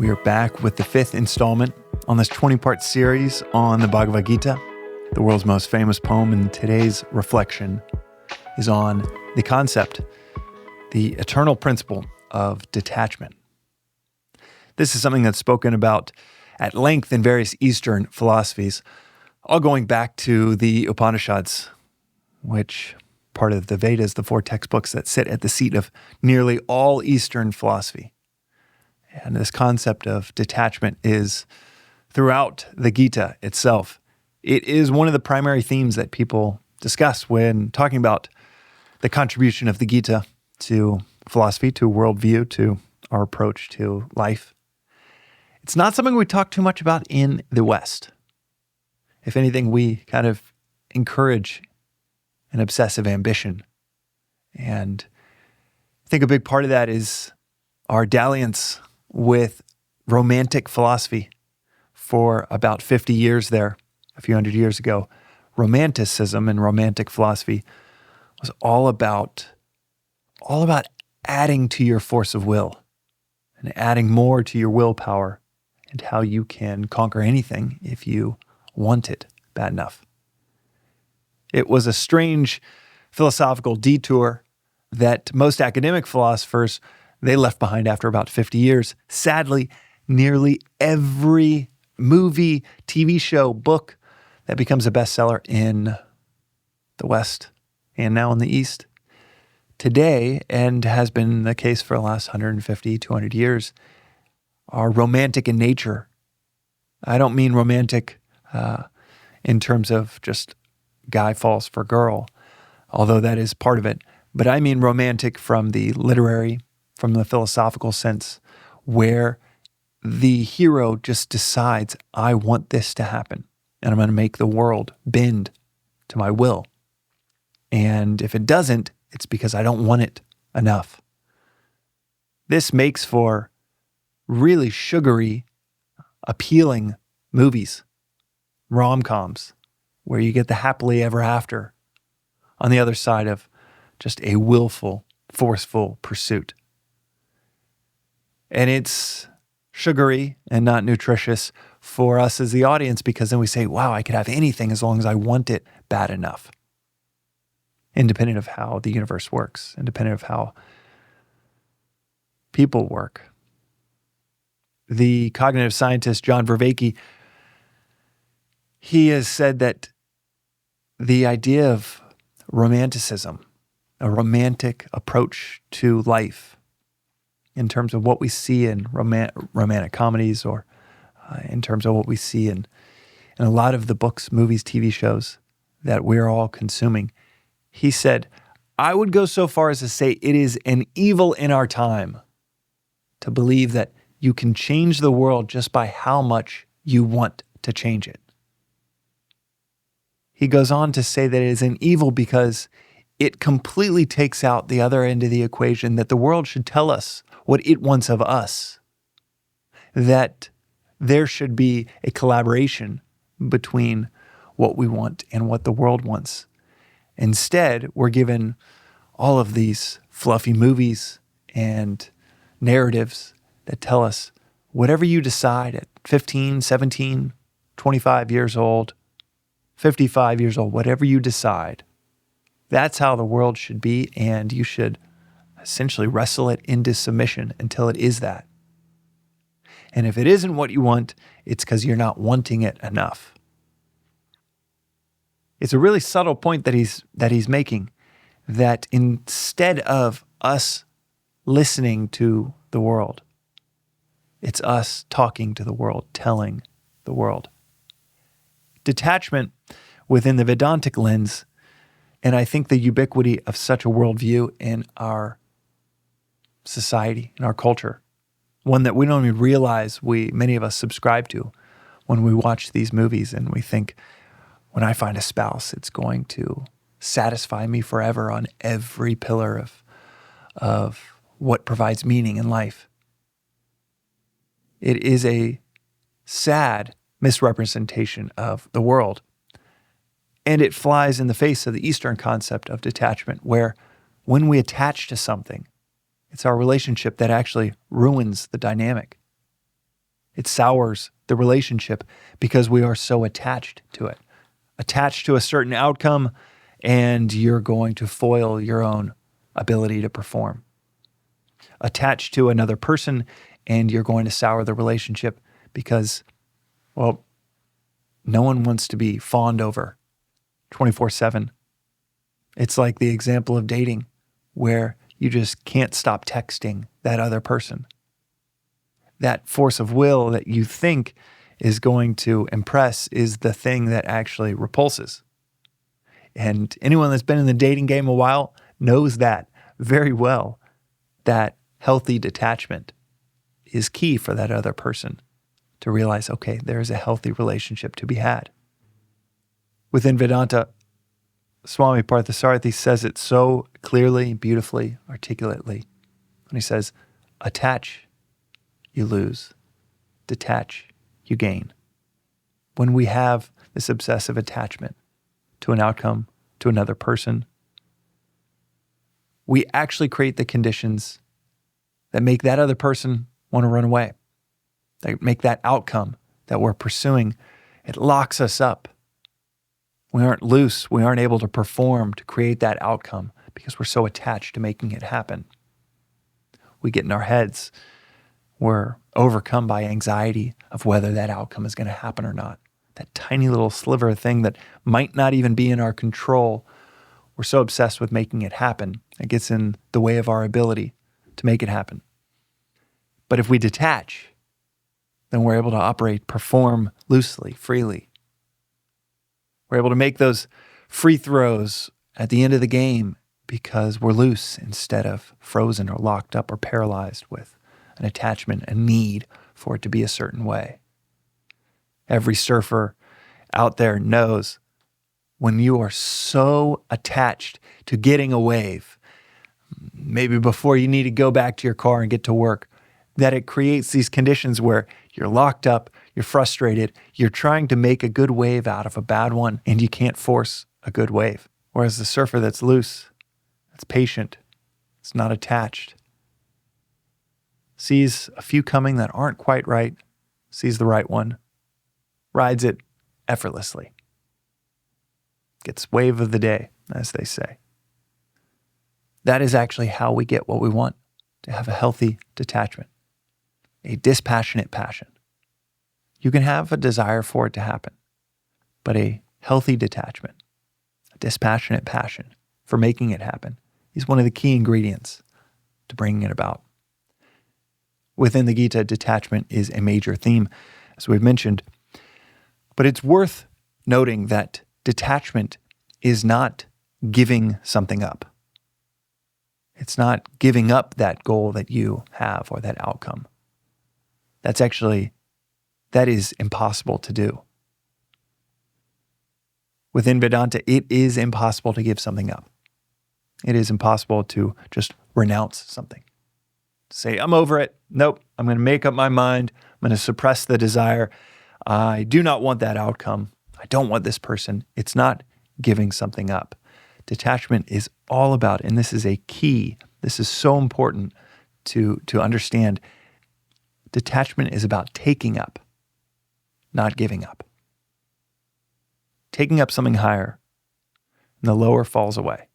We are back with the fifth installment on this 20-part series on the Bhagavad Gita, the world's most famous poem, and today's reflection is on the concept, the eternal principle of detachment. This is something that's spoken about at length in various Eastern philosophies, all going back to the Upanishads, which part of the Vedas, the four textbooks that sit at the seat of nearly all Eastern philosophy. And this concept of detachment is throughout the Gita itself. It is one of the primary themes that people discuss when talking about the contribution of the Gita to philosophy, to worldview, to our approach to life. It's not something we talk too much about in the West. If anything, we kind of encourage an obsessive ambition. And I think a big part of that is our dalliance with romantic philosophy. For about 50 years there, a few hundred years ago, romanticism and romantic philosophy was all about adding to your force of will and adding more to your willpower and how you can conquer anything if you want it bad enough. It was a strange philosophical detour that most academic philosophers, they left behind after about 50 years. Sadly, nearly every movie, TV show, book that becomes a bestseller in the West and now in the East today, and has been the case for the last 150, 200 years, are romantic in nature. I don't mean romantic in terms of just guy falls for girl, although that is part of it, but I mean romantic from the literary, from the philosophical sense, where the hero just decides, I want this to happen, and I'm going to make the world bend to my will. And if it doesn't, it's because I don't want it enough. This makes for really sugary, appealing movies, rom-coms, where you get the happily ever after on the other side of just a willful, forceful pursuit. And it's sugary and not nutritious for us as the audience, because then we say, wow, I could have anything as long as I want it bad enough. Independent of how the universe works, independent of how people work. The cognitive scientist John Vervaeke, he has said that the idea of romanticism, a romantic approach to life, in terms of what we see in romantic comedies, or in terms of what we see in a lot of the books, movies, TV shows that we're all consuming. He said, I would go so far as to say it is an evil in our time to believe that you can change the world just by how much you want to change it. He goes on to say that it is an evil because it completely takes out the other end of the equation, that the world should tell us what it wants of us, that there should be a collaboration between what we want and what the world wants. Instead, we're given all of these fluffy movies and narratives that tell us whatever you decide at 15, 17, 25 years old, 55 years old, whatever you decide, that's how the world should be, and you should essentially wrestle it into submission until it is that. And if it isn't what you want, it's because you're not wanting it enough. It's a really subtle point that he's making, that instead of us listening to the world, it's us talking to the world, telling the world. Detachment within the Vedantic lens, and I think the ubiquity of such a worldview in our society, in our culture, one that we don't even realize many of us subscribe to when we watch these movies and we think, when I find a spouse, it's going to satisfy me forever on every pillar of what provides meaning in life. It is a sad misrepresentation of the world. And it flies in the face of the Eastern concept of detachment, where when we attach to something, it's our relationship that actually ruins the dynamic. It sours the relationship because we are so attached to it. Attached to a certain outcome, and you're going to foil your own ability to perform. Attached to another person, and you're going to sour the relationship because, well, no one wants to be fawned over 24/7. It's like the example of dating where you just can't stop texting that other person. That force of will that you think is going to impress is the thing that actually repulses. And anyone that's been in the dating game a while knows that very well, that healthy detachment is key for that other person to realize, okay, there's a healthy relationship to be had. Within Vedanta, Swami Parthasarathi says it so clearly, beautifully, articulately. When he says, attach, you lose. Detach, you gain. When we have this obsessive attachment to an outcome, to another person, we actually create the conditions that make that other person want to run away. They make that outcome that we're pursuing, it locks us up. We aren't loose. We aren't able to perform to create that outcome because we're so attached to making it happen. We get in our heads. We're overcome by anxiety of whether that outcome is going to happen or not. That tiny little sliver of thing that might not even be in our control. We're so obsessed with making it happen. It gets in the way of our ability to make it happen. But if we detach, then we're able to operate, perform loosely, freely. We're able to make those free throws at the end of the game because we're loose instead of frozen or locked up or paralyzed with an attachment, a need for it to be a certain way. Every surfer out there knows when you are so attached to getting a wave, maybe before you need to go back to your car and get to work, that it creates these conditions where you're locked up, you're frustrated, you're trying to make a good wave out of a bad one, and you can't force a good wave. Whereas the surfer that's loose, that's patient, it's not attached, sees a few coming that aren't quite right, sees the right one, rides it effortlessly. Gets wave of the day, as they say. That is actually how we get what we want, to have a healthy detachment, a dispassionate passion. You can have a desire for it to happen, but a healthy detachment, a dispassionate passion for making it happen is one of the key ingredients to bringing it about. Within the Gita, detachment is a major theme, as we've mentioned, but it's worth noting that detachment is not giving something up. It's not giving up that goal that you have or that outcome. That is impossible to do. Within Vedanta, it is impossible to give something up. It is impossible to just renounce something. Say, I'm over it. Nope, I'm going to make up my mind. I'm going to suppress the desire. I do not want that outcome. I don't want this person. It's not giving something up. Detachment is all about, and this is a key, this is so important to understand, detachment is about taking up, not giving up. Taking up something higher, and the lower falls away.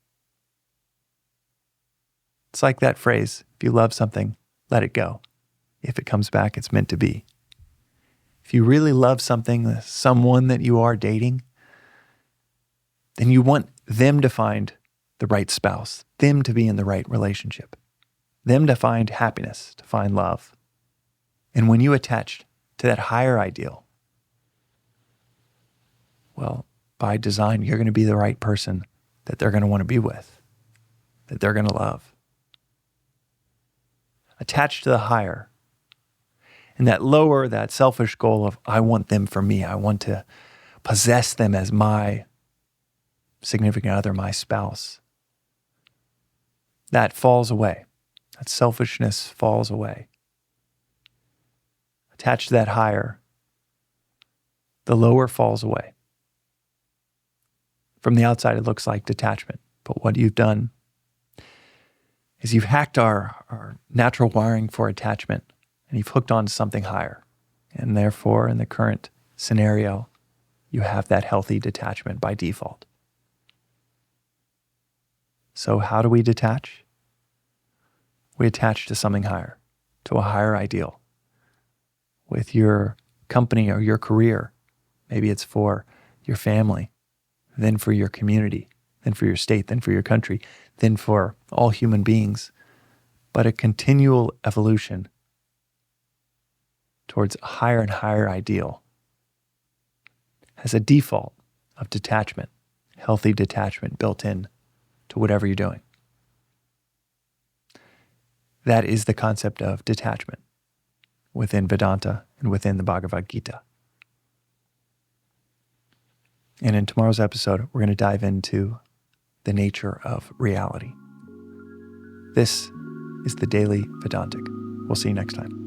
It's like that phrase, if you love something, let it go. If it comes back, it's meant to be. If you really love something, someone that you are dating, then you want them to find the right spouse, them to be in the right relationship, them to find happiness, to find love. And when you attach to that higher ideal, well, by design, you're going to be the right person that they're going to want to be with, that they're going to love. Attached to the higher, and that lower, that selfish goal of, I want them for me, I want to possess them as my significant other, my spouse. That falls away. That selfishness falls away. Attached to that higher, the lower falls away. From the outside, it looks like detachment. But what you've done is you've hacked our natural wiring for attachment, and you've hooked on to something higher. And therefore, in the current scenario, you have that healthy detachment by default. So how do we detach? We attach to something higher, to a higher ideal. With your company or your career, maybe it's for your family, then for your community, then for your state, then for your country, then for all human beings, but a continual evolution towards a higher and higher ideal has a default of detachment, healthy detachment built in to whatever you're doing. That is the concept of detachment within Vedanta and within the Bhagavad Gita. And in tomorrow's episode, we're going to dive into the nature of reality. This is the Daily Vedantic. We'll see you next time.